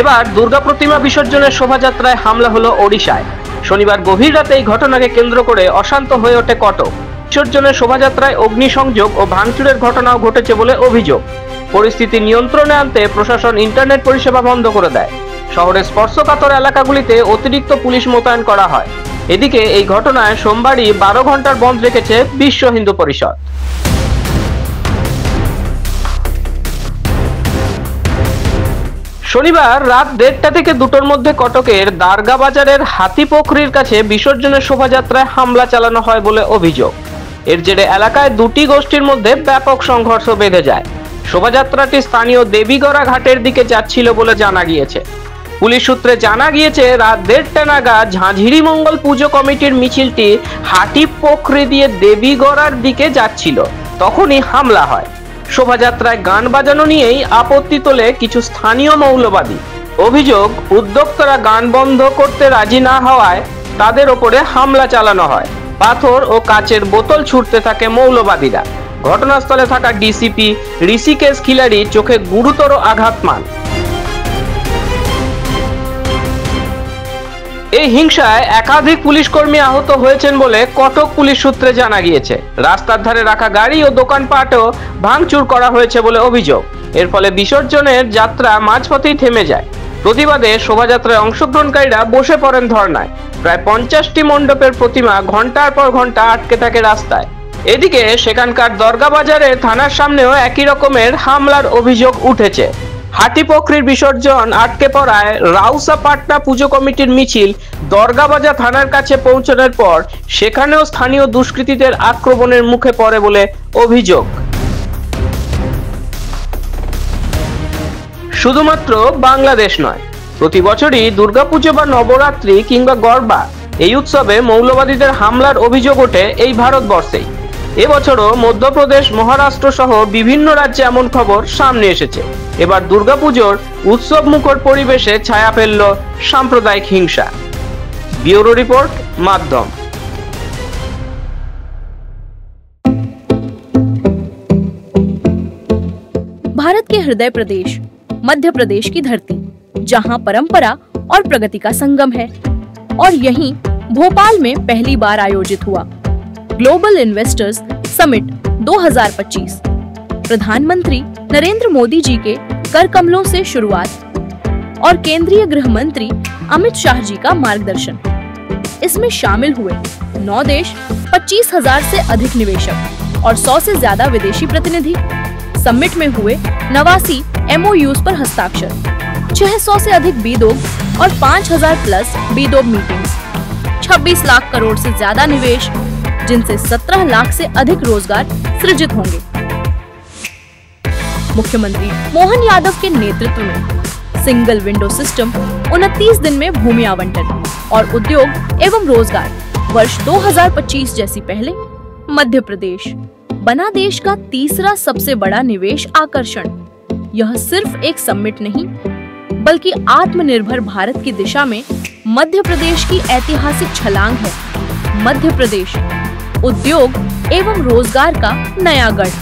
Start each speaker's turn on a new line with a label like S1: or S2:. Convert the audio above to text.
S1: এবার দুর্গা প্রতিমা বিসর্জনের শোভাযাত্রায় হামলা হলো ওড়িশায়। শনিবার গভীর রাতে এই ঘটনাকে কেন্দ্র করে অশান্ত হয়ে ওঠে কটক। বিসর্জনের শোভাযাত্রায় অগ্নিসংযোগ ও ভাঙচুরের ঘটনাও ঘটেছে বলে অভিযোগ। পরিস্থিতি নিয়ন্ত্রণে আনতে প্রশাসন ইন্টারনেট পরিষেবা বন্ধ করে দেয়। শহরের স্পর্শকাতর এলাকাগুলিতে অতিরিক্ত পুলিশ মোতায়েন করা হয়। এদিকে এই ঘটনায় সোমবারই 12 ঘন্টার বন্ধ রেখেছে বিশ্ব হিন্দু পরিষদ। শনিবার রাত 1:30 থেকে 2টোর মধ্যে কটকের দারগা বাজারের হাতিপোখরির কাছে বিসর্জনের শোভাযাত্রায় হামলা চালানো হয় বলে অভিযোগ। এর জেরে এলাকায় দুটি গোষ্ঠীর মধ্যে ব্যাপক সংঘর্ষ বেঁধে যায়। শোভাযাত্রাটি স্থানীয় দেবীগড়া ঘাটের দিকে যাচ্ছিল বলে জানা গিয়েছে। পুলিশ সূত্রে জানা গিয়েছে রাত 1:30 নাগাদ ঝাঁঝিরি মঙ্গল পুজো কমিটির মিছিলটি হাটিপোখরি দিয়ে দেবীগড়ার দিকে যাচ্ছিল, তখনই হামলা হয়। শোভাযাত্রায় গান বাজানো নিয়েই আপত্তি তোলে কিছু স্থানীয় মৌলবাদী। অভিযোগ, উদ্যোক্তারা গান বন্ধ করতে রাজি না হওয়ায় তাদের ওপরে হামলা চালানো হয়। পাথর ও কাচের বোতল ছুটতে থাকে মৌলবাদীরা। ঘটনাস্থলে থাকা ডিসিপি ঋষিকেশ খিলাড়ি চোখে গুরুতর আঘাত পান। এই হিংসায় একাধিক পুলিশ কর্মী আহত হয়েছেন বলে কটক পুলিশ সূত্রে জানা গিয়েছে। রাস্তার ধারে রাখা গাড়ি ও দোকানপাটও ভাঙচুর করা হয়েছে বলে অভিযোগ। এর ফলে বিসর্জনের যাত্রা মাঝপথেই থেমে যায়। প্রতিবাদে শোভাযাত্রায় অংশগ্রহণকারীরা বসে পড়েন ধর্নায়। প্রায় 50টি মণ্ডপের প্রতিমা ঘন্টার পর ঘন্টা আটকে থাকে রাস্তায়। এদিকে সেখানকার দরগা বাজারের থানার সামনেও একই রকমের হামলার অভিযোগ উঠেছে। হাটিপোখরির বিসর্জন আটকে পড়ায় রাউসাপাটনা পুজো কমিটির মিছিল দরগাবাজার থানার কাছে পৌঁছানোর পর সেখানেও স্থানীয় দুষ্কৃতীদের আক্রমণের মুখে পড়ে বলে অভিযোগ। শুধুমাত্র বাংলাদেশ নয়, প্রতি বছরই দুর্গাপুজো বা নবরাত্রি কিংবা গরবা এই উৎসবে মৌলবাদীদের হামলার অভিযোগ ওঠে এই ভারতবর্ষেই। এবছরও মধ্যপ্রদেশ, মহারাষ্ট্র সহ বিভিন্ন রাজ্যে এমন খবর সামনে এসেছে। এবার দুর্গাপুজোর উৎসব মুখর পরিবেশে ছায়া ফেলল সাম্প্রদায়িক হিংসা। ব্যুরো রিপোর্ট, মাধ্যম।
S2: भारत के हृदय प्रदेश मध्य प्रदेश की धरती, जहां परंपरा और प्रगति का संगम है, और यहीं भोपाल में पहली बार आयोजित हुआ ग्लोबल इन्वेस्टर्स समिट 2025। प्रधानमंत्री नरेंद्र मोदी जी के कर कमलों से शुरुआत और केंद्रीय गृह मंत्री अमित शाह जी का मार्गदर्शन। इसमें शामिल हुए 9 देश, 25,000 से अधिक निवेशक और 100 से ज्यादा विदेशी प्रतिनिधि। समिट में हुए 89 MOUs पर हस्ताक्षर, 600 से अधिक बीदोग और 5,000 प्लस बीदोग मीटिंग्स, 26 लाख करोड़ से ज्यादा निवेश, जिनसे 17 लाख से अधिक रोजगार सृजित होंगे। मुख्यमंत्री मोहन यादव के नेतृत्व में सिंगल विंडो सिस्टम 29 दिन में भूमि आवंटन और उद्योग एवं रोजगार वर्ष 2025 जैसी पहले मध्य प्रदेश बना देश का तीसरा सबसे बड़ा निवेश आकर्षण। यह सिर्फ एक समिट नहीं, बल्कि आत्मनिर्भर भारत की दिशा में मध्य प्रदेश की ऐतिहासिक छलांग है। मध्य प्रदेश उद्योग एवं रोजगार का नया गढ़।